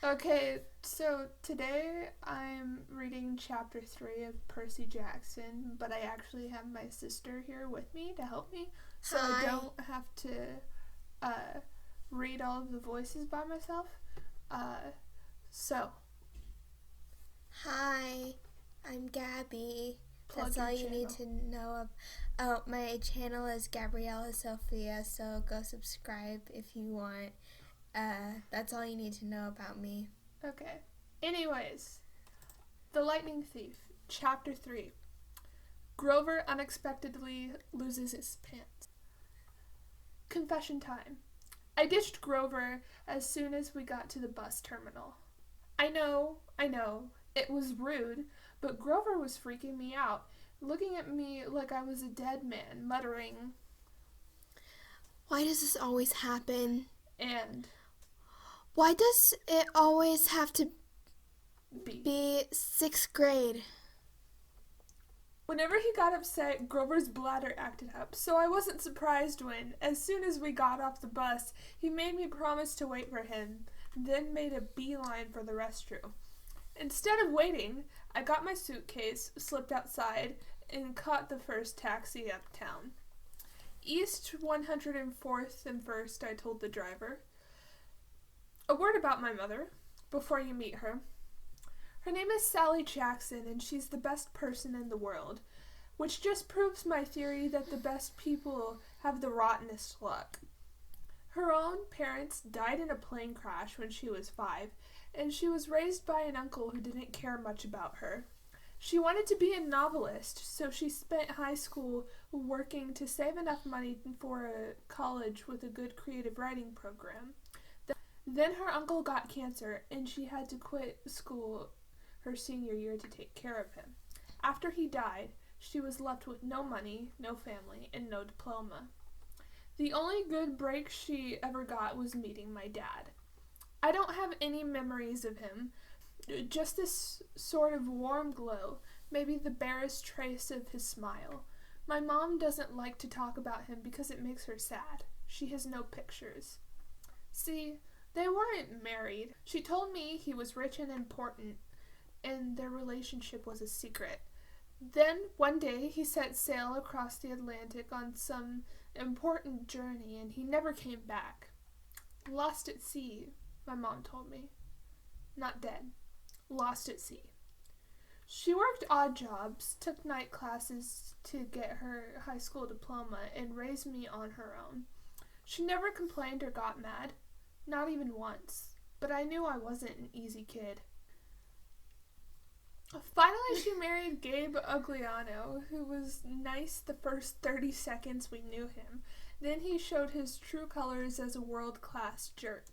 Okay, so today I'm reading chapter 3 of Percy Jackson, but I actually have my sister here with me to help me, so I Hi. don't have to uh, read all of the voices by myself. Uh, so, Hi. I'm Gabby. plug That's your all you need channel. to know. Oh, my channel is Gabriella Sophia, so go subscribe if you want. That's all you need to know about me. Okay. Anyways, The Lightning Thief, chapter 3. Grover unexpectedly loses his pants. Confession time. I ditched Grover as soon as we got to the bus terminal. I know, it was rude, but Grover was freaking me out, looking at me like I was a dead man, muttering, Why does this always happen? and Why does it always have to be. be sixth grade? Whenever he got upset, Grover's bladder acted up, so I wasn't surprised when, as soon as we got off the bus, he made me promise to wait for him, then made a beeline for the restroom. Instead of waiting, I got my suitcase, slipped outside, and caught the first taxi uptown. East 104th and 1st, I told the driver. A word about my mother, before you meet her. Her name is Sally Jackson, and she's the best person in the world, which just proves my theory that the best people have the rottenest luck. Her own parents died in a plane crash when she was 5, and she was raised by an uncle who didn't care much about her. She wanted to be a novelist, so she spent high school working to save enough money for a college with a good creative writing program. Then her uncle got cancer, and she had to quit school her senior year to take care of him. After he died, she was left with no money, no family, and no diploma. The only good break she ever got was meeting my dad. I don't have any memories of him, just this sort of warm glow, maybe the barest trace of his smile. My mom doesn't like to talk about him because it makes her sad. She has no pictures. See, they weren't married. She told me he was rich and important, and their relationship was a secret. Then, one day, he set sail across the Atlantic on some important journey, and he never came back. Lost at sea, my mom told me. Not dead. Lost at sea. She worked odd jobs, took night classes to get her high school diploma, and raised me on her own. She never complained or got mad. Not even once. But I knew I wasn't an easy kid. Finally, she married Gabe Ugliano, who was nice the first 30 seconds we knew him. Then he showed his true colors as a world-class jerk.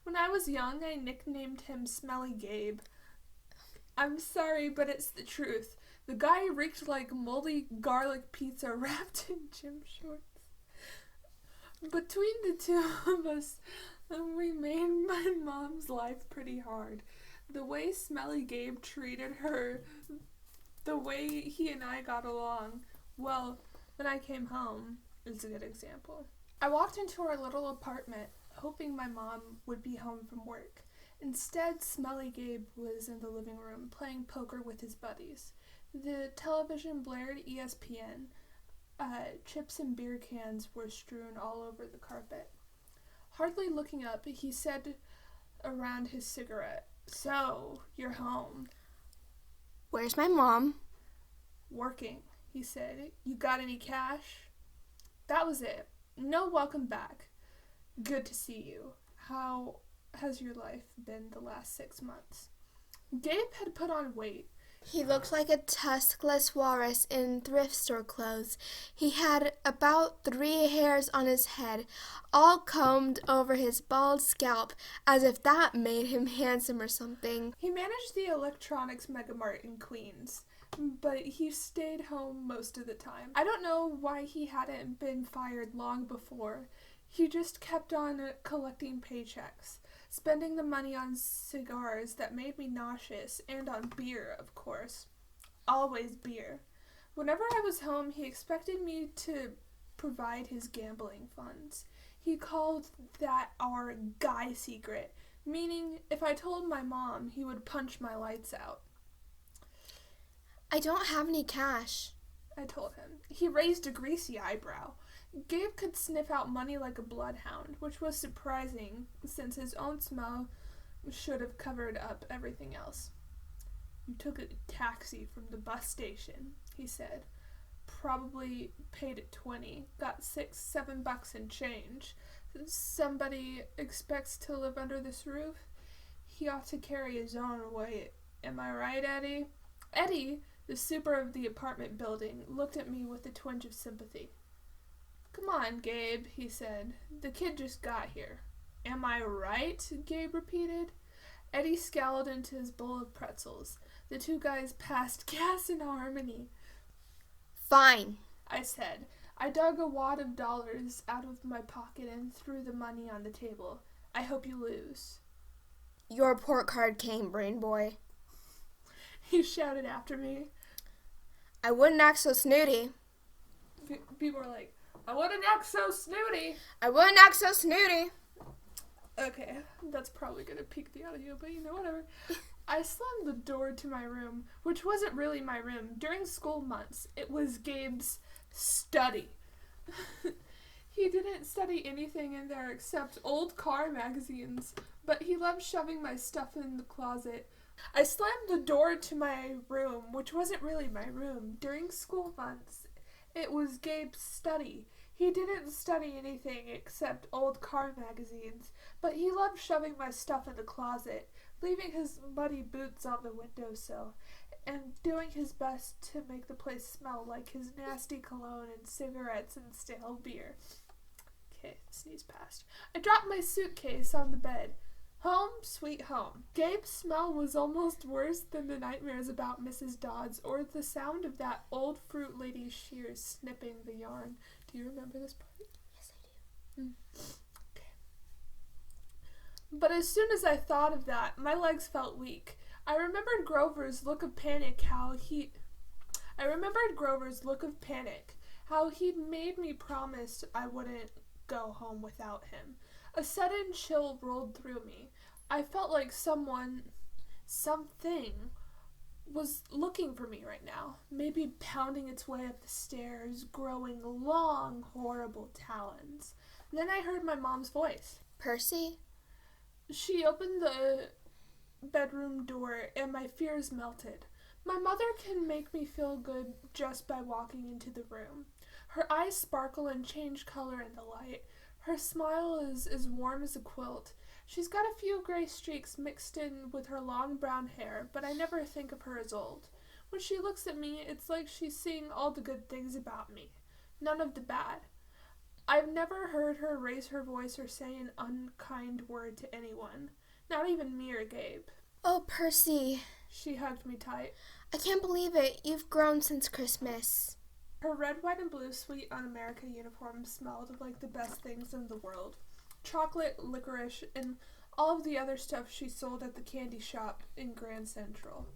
When I was young, I nicknamed him Smelly Gabe. I'm sorry, but it's the truth. The guy reeked like moldy garlic pizza wrapped in gym shorts. Between the two of us, we made my mom's life pretty hard. The way Smelly Gabe treated her, the way he and I got along, well, when I came home, is a good example. I walked into our little apartment, hoping my mom would be home from work. Instead, Smelly Gabe was in the living room playing poker with his buddies. The television blared ESPN. Chips and beer cans were strewn all over the carpet. Hardly looking up, he said around his cigarette, "So, you're home." Where's my mom? "Working," he said. "You got any cash?" That was it. No welcome back. "Good to see you. How has your life been the last 6 months?" Gabe had put on weight. He looked like a tuskless walrus in thrift store clothes. He had about 3 hairs on his head, all combed over his bald scalp, as if that made him handsome or something. He managed the electronics megamart in Queens, but he stayed home most of the time. I don't know why he hadn't been fired long before. He just kept on collecting paychecks, spending the money on cigars that made me nauseous, and on beer, of course. Always beer. Whenever I was home, he expected me to provide his gambling funds. He called that our guy secret, meaning if I told my mom, he would punch my lights out. I don't have any cash, I told him. He raised a greasy eyebrow. Gabe could sniff out money like a bloodhound, which was surprising since his own smell should have covered up everything else. You took a taxi from the bus station, he said. Probably paid it 20, got $6-7 in change. Somebody expects to live under this roof. He ought to carry his own weight. Am I right, Eddie? Eddie, the super of the apartment building, looked at me with a twinge of sympathy. Come on, Gabe, he said. The kid just got here. Am I right? Gabe repeated. Eddie scowled into his bowl of pretzels. The two guys passed gas in harmony. Fine, I said. I dug a wad of dollars out of my pocket and threw the money on the table. I hope you lose. Your report card came, brain boy. He shouted after me. I wouldn't act so snooty. People were like, I wouldn't act so snooty. I wouldn't act so snooty. Okay, that's probably going to peak the audio, but whatever. I slammed the door to my room, which wasn't really my room. During school months, it was Gabe's study. He didn't study anything in there except old car magazines, but he loved shoving my stuff in the closet. I slammed the door to my room, which wasn't really my room. During school months, it was Gabe's study. He didn't study anything except old car magazines, but he loved shoving my stuff in the closet, leaving his muddy boots on the windowsill, and doing his best to make the place smell like his nasty cologne and cigarettes and stale beer. Okay, sneeze passed. I dropped my suitcase on the bed. Home, sweet home. Gabe's smell was almost worse than the nightmares about Mrs. Dodds or the sound of that old fruit lady's shears snipping the yarn. Do you remember this part? Yes, I do. Okay. But as soon as I thought of that, my legs felt weak. I remembered Grover's look of panic, how he'd made me promise I wouldn't go home without him. A sudden chill rolled through me. I felt like something, was looking for me right now, maybe pounding its way up the stairs, growing long, horrible talons. Then I heard my mom's voice. Percy? She opened the bedroom door and my fears melted. My mother can make me feel good just by walking into the room. Her eyes sparkle and change color in the light. Her smile is as warm as a quilt. She's got a few gray streaks mixed in with her long brown hair, but I never think of her as old. When she looks at me, it's like she's seeing all the good things about me, none of the bad. I've never heard her raise her voice or say an unkind word to anyone, not even me or Gabe. Oh, Percy. She hugged me tight. I can't believe it. You've grown since Christmas. Her red, white, and blue Sweet Un-America uniform smelled like the best things in the world. Chocolate, licorice, and all of the other stuff she sold at the candy shop in Grand Central.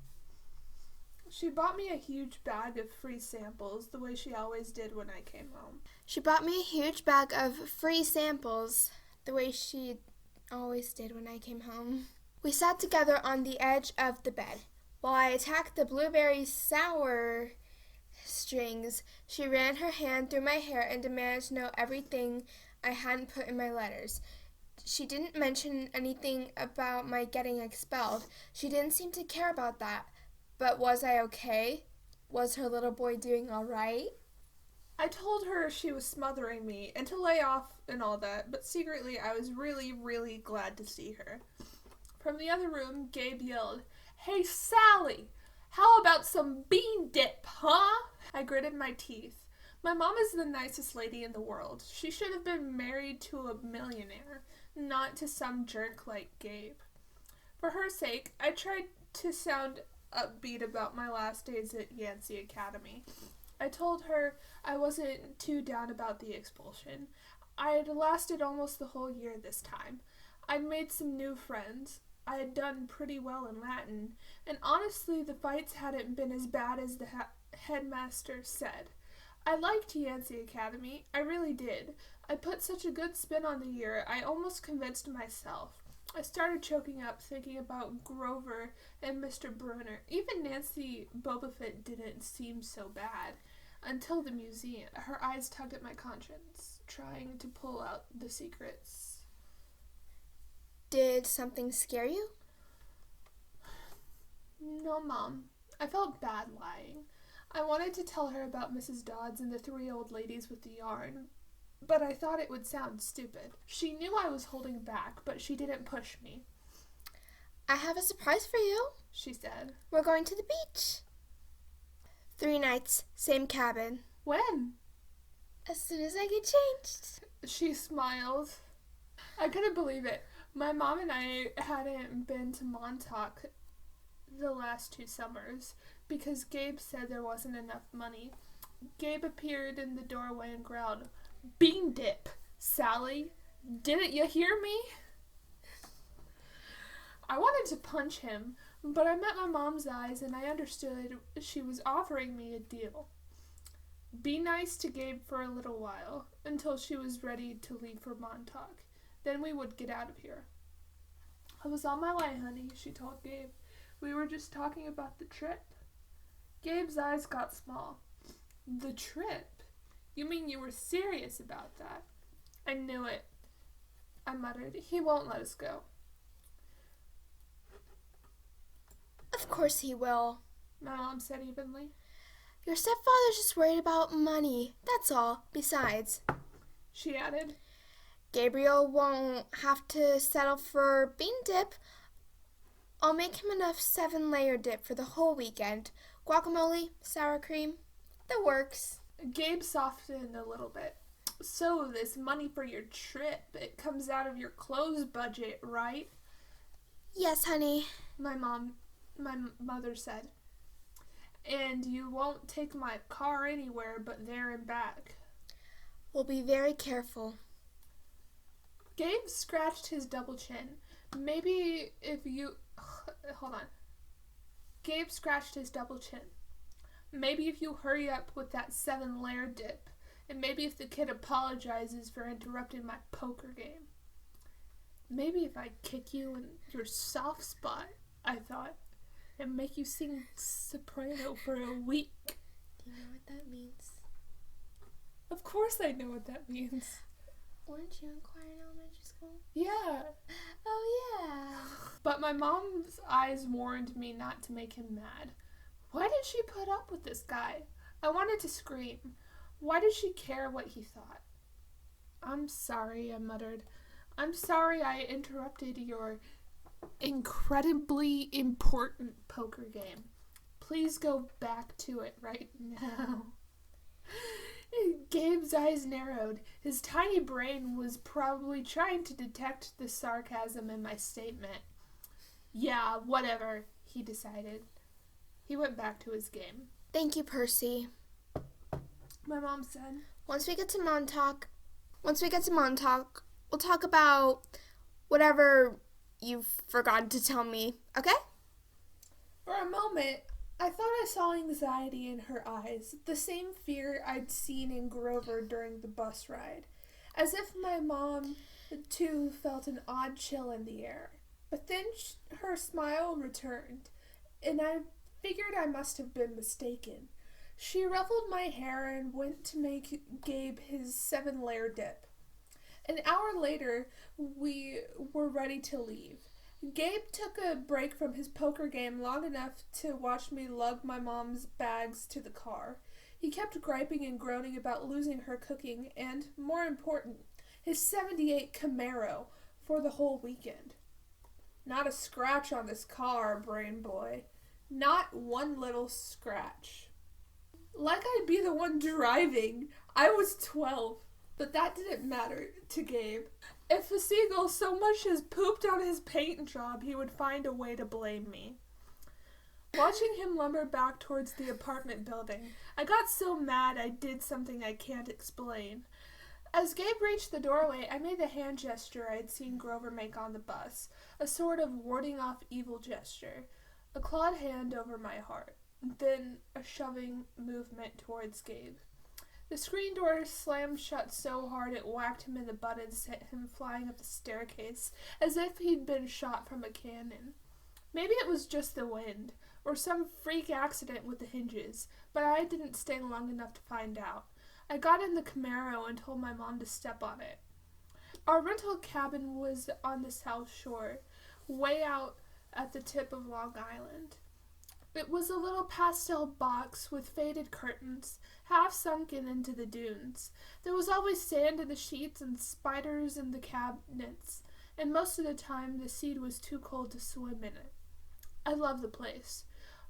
She bought me a huge bag of free samples, the way she always did when I came home. She bought me a huge bag of free samples, the way she always did when I came home. We sat together on the edge of the bed. While I attacked the blueberry sour strings, she ran her hand through my hair and demanded to know everything I hadn't put in my letters. She didn't mention anything about my getting expelled. She didn't seem to care about that. But was I okay? Was her little boy doing all right? I told her she was smothering me and to lay off and all that, but secretly I was really, really glad to see her. From the other room, Gabe yelled, "Hey, Sally! How about some bean dip, huh?" I gritted my teeth. My mom is the nicest lady in the world. She should have been married to a millionaire, not to some jerk like Gabe. For her sake, I tried to sound upbeat about my last days at Yancey Academy. I told her I wasn't too down about the expulsion. I had lasted almost the whole year this time. I'd made some new friends. I had done pretty well in Latin, and honestly the fights hadn't been as bad as the headmaster said. I liked Yancey Academy, I really did. I put such a good spin on the year, I almost convinced myself. I started choking up thinking about Grover and Mr. Brunner. Even Nancy Bobofit didn't seem so bad until the museum. Her eyes tugged at my conscience, trying to pull out the secrets. Did something scare you? No, Mom. I felt bad lying. I wanted to tell her about Mrs. Dodds and the 3 old ladies with the yarn, but I thought it would sound stupid. She knew I was holding back, but she didn't push me. I have a surprise for you, she said. We're going to the beach. 3 nights, same cabin. When? As soon as I get changed. She smiled. I couldn't believe it. My mom and I hadn't been to Montauk the last 2 summers because Gabe said there wasn't enough money. Gabe appeared in the doorway and growled, "Bean dip, Sally. Didn't you hear me?" I wanted to punch him, but I met my mom's eyes and I understood she was offering me a deal. Be nice to Gabe for a little while, until she was ready to leave for Montauk. Then we would get out of here. I was on my way, honey, she told Gabe. We were just talking about the trip. Gabe's eyes got small. The trip? You mean you were serious about that? I knew it, I muttered. He won't let us go. Of course he will, My mom said evenly. Your stepfather's just worried about money, that's all. Besides, She added, Gabriel won't have to settle for bean dip. I'll make him enough 7-layer dip for the whole weekend. Guacamole, sour cream, the works. Gabe softened a little bit. So, this money for your trip, it comes out of your clothes budget, right? Yes, honey. My mother said. And you won't take my car anywhere but there and back. We'll be very careful. Gabe scratched his double chin. Maybe if you... Hold on. Gabe scratched his double chin. Maybe if you hurry up with that 7-layer dip, and maybe if the kid apologizes for interrupting my poker game. Maybe if I kick you in your soft spot, I thought, and make you sing soprano for a week. Do you know what that means? Of course I know what that means. Weren't you in choir in elementary school? Yeah. Oh, yeah. But my mom's eyes warned me not to make him mad. Why did she put up with this guy? I wanted to scream. Why did she care what he thought? I'm sorry, I muttered. I'm sorry I interrupted your incredibly important poker game. Please go back to it right now. Gabe's eyes narrowed. His tiny brain was probably trying to detect the sarcasm in my statement. Yeah, whatever, he decided. He went back to his game. Thank you, Percy. My mom said. Once we get to Montauk, we'll talk about whatever you've forgotten to tell me, okay? For a moment, I thought I saw anxiety in her eyes, the same fear I'd seen in Grover during the bus ride, as if my mom, too, felt an odd chill in the air. But then her smile returned, and I figured I must have been mistaken. She ruffled my hair and went to make Gabe his 7-layer dip. An hour later, we were ready to leave. Gabe took a break from his poker game long enough to watch me lug my mom's bags to the car. He kept griping and groaning about losing her cooking and, more important, his '78 Camaro for the whole weekend. Not a scratch on this car, brain boy. Not one little scratch. Like I'd be the one driving. I was 12, but that didn't matter to Gabe. If a seagull so much as pooped on his paint job, he would find a way to blame me. Watching him lumber back towards the apartment building, I got so mad I did something I can't explain. As Gabe reached the doorway, I made the hand gesture I had seen Grover make on the bus, a sort of warding off evil gesture, a clawed hand over my heart, then a shoving movement towards Gabe. The screen door slammed shut so hard it whacked him in the butt and sent him flying up the staircase as if he'd been shot from a cannon. Maybe it was just the wind, or some freak accident with the hinges, but I didn't stay long enough to find out. I got in the Camaro and told my mom to step on it. Our rental cabin was on the South Shore, way out at the tip of Long Island. It was a little pastel box with faded curtains, half sunken into the dunes. There was always sand in the sheets and spiders in the cabinets, and most of the time the sea was too cold to swim in it. I loved the place.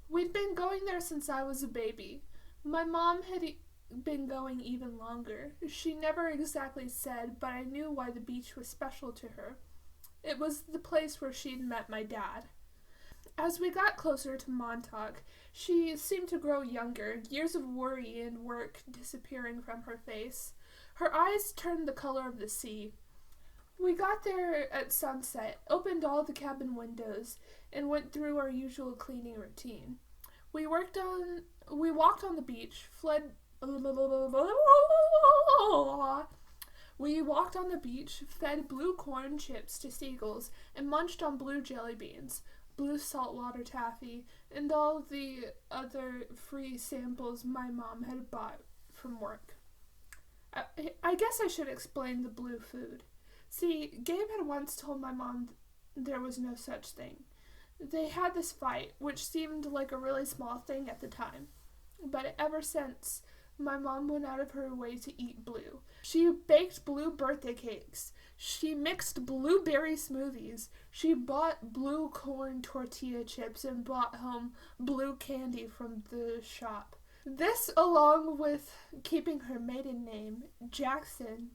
We'd been going there since I was a baby. My mom had been going even longer. She never exactly said, but I knew why the beach was special to her. It was the place where she'd met my dad. As we got closer to Montauk, she seemed to grow younger, years of worry and work disappearing from her face. Her eyes turned the color of the sea. We got there at sunset, opened all the cabin windows, and went through our usual cleaning routine. We walked on the beach, fed blue corn chips to seagulls, and munched on blue jelly beans, blue saltwater taffy, and all the other free samples my mom had bought from work. I guess I should explain the blue food. See, Gabe had once told my mom there was no such thing. They had this fight, which seemed like a really small thing at the time. But ever since, my mom went out of her way to eat blue. She baked blue birthday cakes. She mixed blueberry smoothies. She bought blue corn tortilla chips and brought home blue candy from the shop. This, along with keeping her maiden name, Jackson,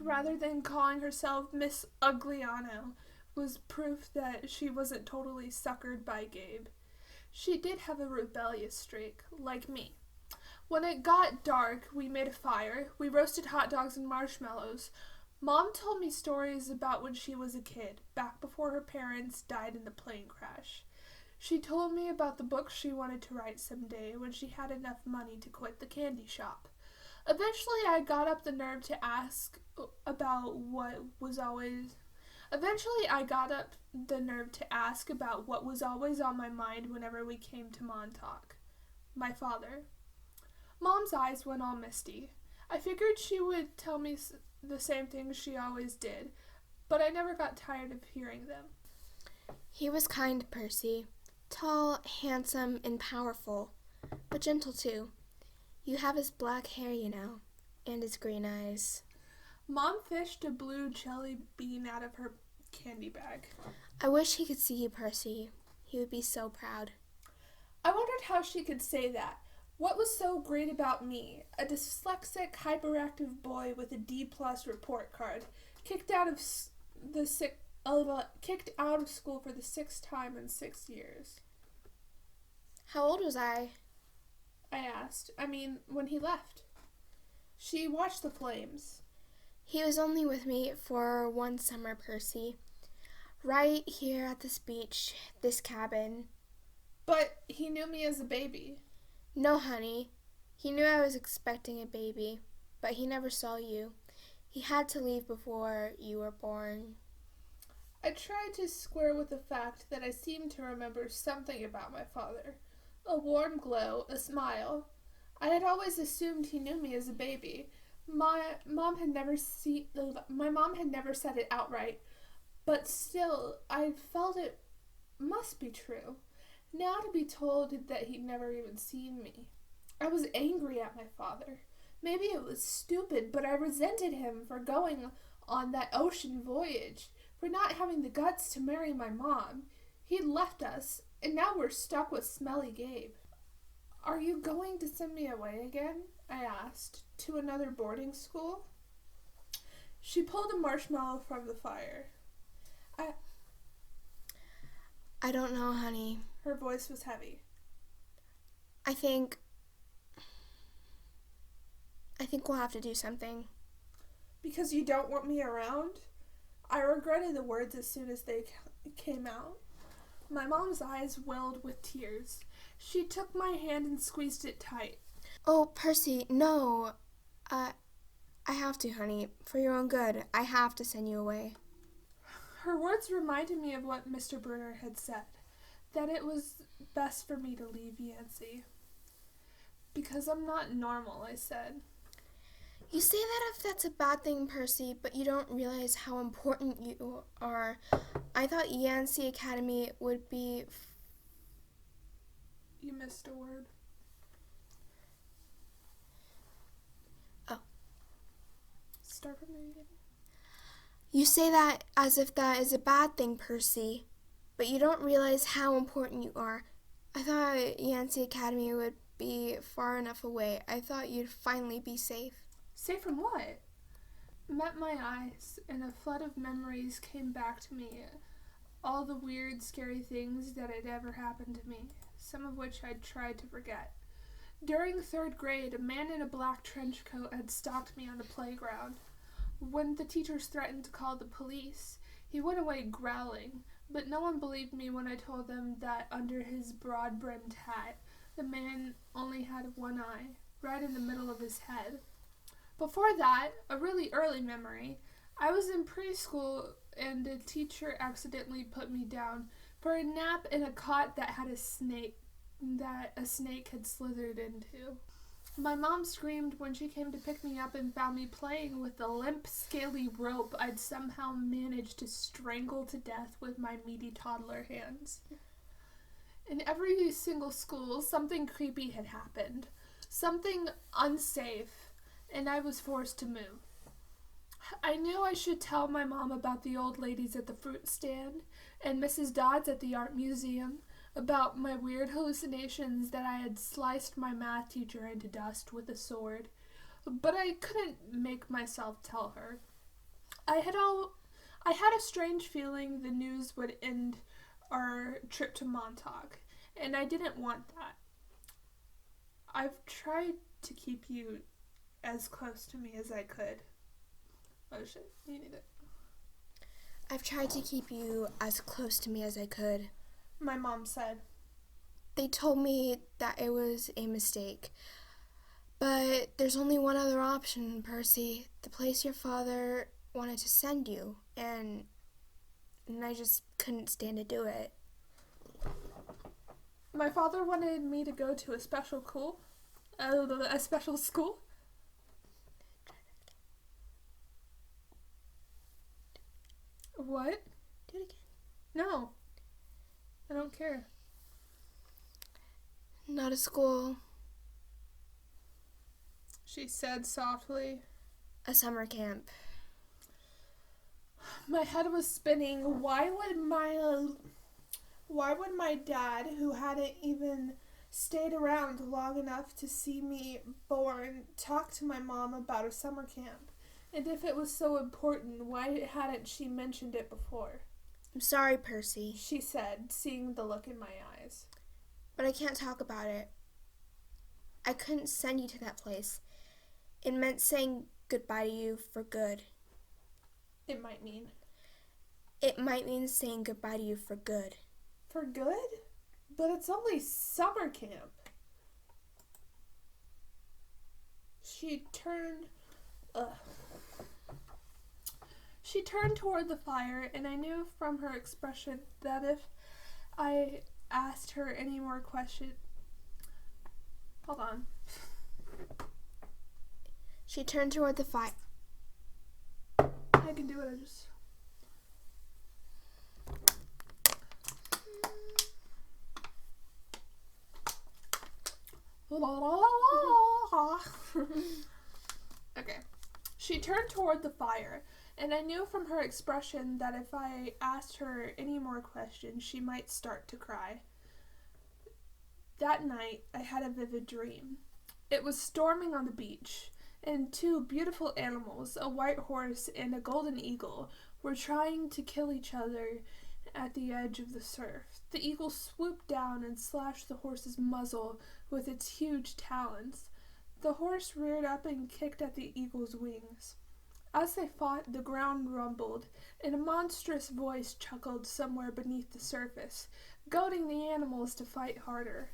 rather than calling herself Miss Ugliano, was proof that she wasn't totally suckered by Gabe. She did have a rebellious streak, like me. When it got dark, we made a fire. We roasted hot dogs and marshmallows. Mom told me stories about when she was a kid, back before her parents died in the plane crash. She told me about the book she wanted to write someday when she had enough money to quit the candy shop. Eventually, I got up the nerve to ask about what was always on my mind whenever we came to Montauk. My father. Mom's eyes went all misty. I figured she would tell me the same things she always did, but I never got tired of hearing them. He was kind, Percy. Tall, handsome, and powerful, but gentle too. You have his black hair, you know, and his green eyes. Mom fished a blue jelly bean out of her candy bag. I wish he could see you, Percy. He would be so proud. I wondered how she could say that. What was so great about me, a dyslexic, hyperactive boy with a D-plus report card, kicked out of school for the 6th time in 6 years? How old was I? I asked. When he left. She watched the flames. He was only with me for one summer, Percy. Right here at this beach, this cabin. But he knew me as a baby. No, honey. He knew I was expecting a baby, but he never saw you. He had to leave before you were born. I tried to square with the fact that I seemed to remember something about my father. A warm glow, a smile. I had always assumed he knew me as a baby. My mom had never said it outright, but still, I felt it must be true. Now to be told that he'd never even seen me. I was angry at my father. Maybe it was stupid, but I resented him for going on that ocean voyage, for not having the guts to marry my mom. He'd left us, and now we're stuck with smelly Gabe. Are you going to send me away again? I asked. To another boarding school? She pulled a marshmallow from the fire. I don't know, honey. Her voice was heavy. I think we'll have to do something. Because you don't want me around? I regretted the words as soon as they came out. My mom's eyes welled with tears. She took my hand and squeezed it tight. Oh, Percy, no. I have to, honey. For your own good, I have to send you away. Her words reminded me of what Mr. Bruner had said, that it was best for me to leave Yancey. Because I'm not normal, I said. You say that if that's a bad thing, Percy, but you don't realize how important you are. I thought Yancey Academy would be... You missed a word. Oh. Start from the beginning. You say that as if that is a bad thing, Percy, but you don't realize how important you are. I thought Yancey Academy would be far enough away. I thought you'd finally be safe. Safe from what? Met my eyes, and a flood of memories came back to me. All the weird, scary things that had ever happened to me, some of which I'd tried to forget. During 3rd grade, a man in a black trench coat had stalked me on the playground. When the teachers threatened to call the police, he went away growling, but no one believed me when I told them that under his broad-brimmed hat, the man only had one eye, right in the middle of his head. Before that, a really early memory, I was in preschool and a teacher accidentally put me down for a nap in a cot that had a snake had slithered into. My mom screamed when she came to pick me up and found me playing with the limp, scaly rope I'd somehow managed to strangle to death with my meaty toddler hands. In every single school, something creepy had happened, something unsafe, and I was forced to move. I knew I should tell my mom about the old ladies at the fruit stand and Mrs. Dodds at the art museum, about my weird hallucinations that I had sliced my math teacher into dust with a sword, but I couldn't make myself tell her. I had a strange feeling the news would end our trip to Montauk, and I didn't want that. I've tried to keep you as close to me as I could. Oh shit, you need it. I've tried to keep you as close to me as I could. My mom said. They told me that it was a mistake. But there's only one other option, Percy. The place your father wanted to send you. And I just couldn't stand to do it. My father wanted me to go to a special school? A special school? What? Do it again. No. I don't care. Not a school. She said softly. A summer camp. My head was spinning. Why would my dad, who hadn't even stayed around long enough to see me born, talk to my mom about a summer camp? And if it was so important, why hadn't she mentioned it before? I'm sorry, Percy, She said, seeing the look in my eyes. but I can't talk about it. I couldn't send you to that place. It meant saying goodbye to you for good. It might mean. It might mean saying goodbye to you for good. For good? But it's only summer camp. She turned toward the fire, and I knew from her expression that if I asked her any more questions... Hold on. She turned toward the fire. I can do it, I just... Okay. She turned toward the fire, and I knew from her expression that if I asked her any more questions, she might start to cry. That night, I had a vivid dream. It was storming on the beach, and two beautiful animals, a white horse and a golden eagle, were trying to kill each other at the edge of the surf. The eagle swooped down and slashed the horse's muzzle with its huge talons. The horse reared up and kicked at the eagle's wings. As they fought, the ground rumbled, and a monstrous voice chuckled somewhere beneath the surface, goading the animals to fight harder.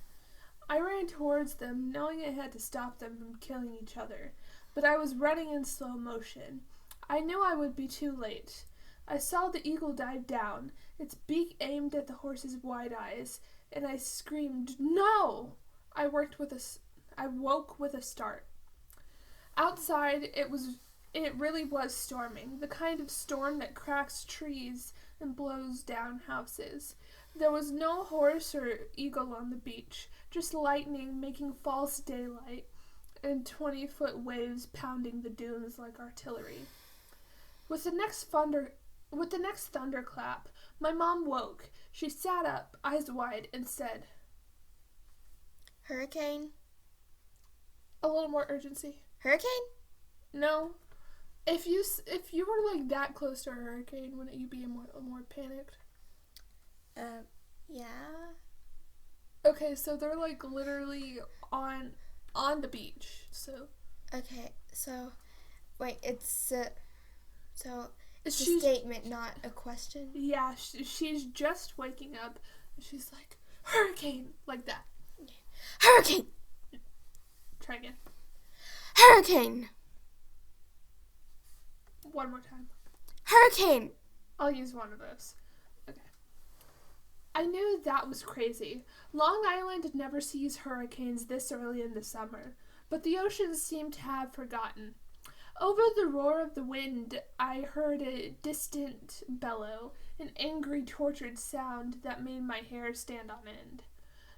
I ran towards them, knowing I had to stop them from killing each other, but I was running in slow motion. I knew I would be too late. I saw the eagle dive down, its beak aimed at the horse's wide eyes, and I screamed, "No!" I woke with a start. Outside, it really was storming, the kind of storm that cracks trees and blows down houses. There was no horse or eagle on the beach, just lightning making false daylight, and 20-foot waves pounding the dunes like artillery. With the next thunderclap, my mom woke. She sat up, eyes wide, and said, Hurricane? "A little more urgency." Hurricane? No. If you were like that close to a hurricane, wouldn't you be more panicked? Yeah. Okay, so they're like literally on the beach. So Okay, so wait, it's a she's, statement, not a question. Yeah, she's just waking up. And she's like, "Hurricane," like that. Hurricane! Try again. Hurricane! One more time. Hurricane! I'll use one of those. Okay. I knew that was crazy. Long Island never sees hurricanes this early in the summer, but the ocean seemed to have forgotten. Over the roar of the wind, I heard a distant bellow, an angry, tortured sound that made my hair stand on end.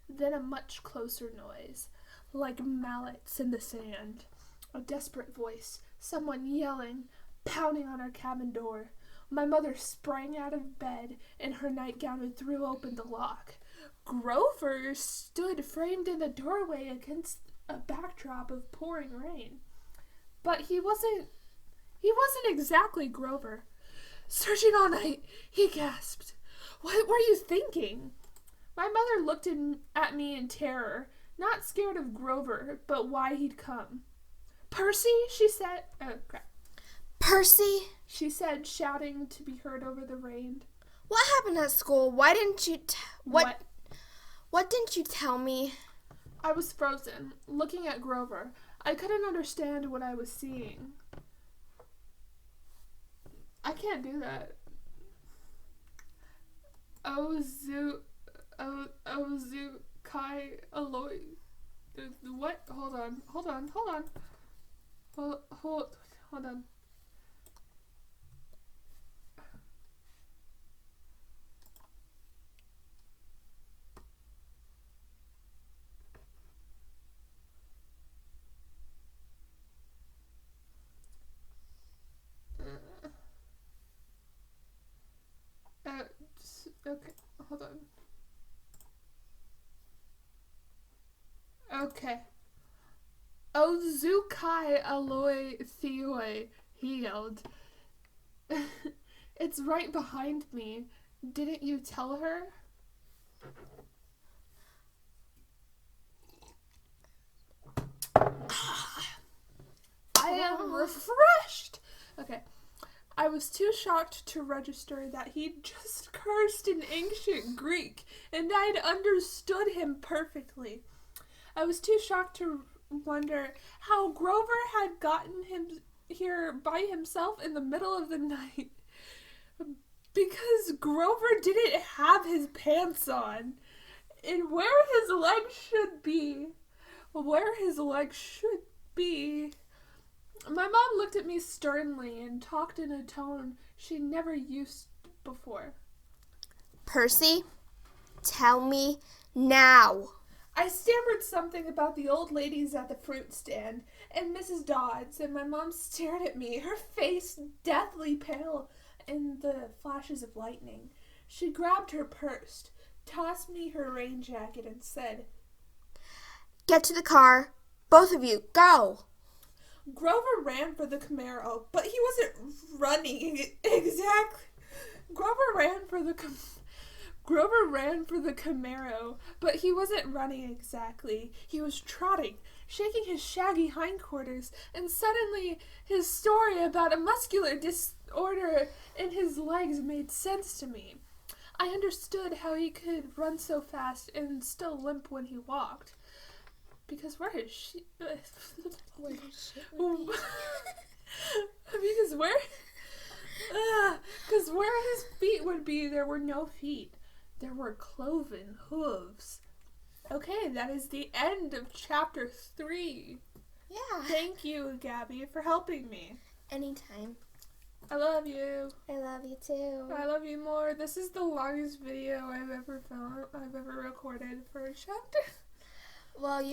Then a much closer noise, like mallets in the sand. A desperate voice, someone yelling, pounding on our cabin door. My mother sprang out of bed in her nightgown and threw open the lock. Grover stood framed in the doorway against a backdrop of pouring rain. But he wasn't exactly Grover. "Searching all night," he gasped. "What were you thinking?" My mother looked at me in terror, not scared of Grover, but why he'd come. "Percy," she said. Oh, crap. Percy? She said, shouting to be heard over the rain. What happened at school? Why didn't you What? What didn't you tell me? I was frozen, looking at Grover. I couldn't understand what I was seeing. I can't do that. Kai Aloy. What? Hold on. Hold on. Okay, hold on. Okay. "Ozukai Aloy Theoi," he yelled. "It's right behind me. Didn't you tell her?" I am refreshed. Okay. I was too shocked to register that he'd just cursed in ancient Greek, and I'd understood him perfectly. I was too shocked to wonder how Grover had gotten him here by himself in the middle of the night. Because Grover didn't have his pants on. And where his legs should be. My mom looked at me sternly and talked in a tone she never used before. Percy, tell me now. I stammered something about the old ladies at the fruit stand and Mrs. Dodds, and my mom stared at me, her face deathly pale in the flashes of lightning. She grabbed her purse, tossed me her rain jacket, and said, "Get to the car. Both of you, go." Grover ran for the Camaro, but he wasn't running exactly. Grover ran for the Camaro, but he wasn't running exactly. He was trotting, shaking his shaggy hindquarters, and suddenly his story about a muscular disorder in his legs made sense to me. I understood how he could run so fast and still limp when he walked. Because where his sheep... Where his shit would be. Because where his feet would be, there were no feet. There were cloven hooves. Okay, that is the end of chapter 3. Yeah. Thank you, Gabby, for helping me. Anytime. I love you. I love you too. I love you more. This is the longest video I've ever recorded for a chapter. Well, you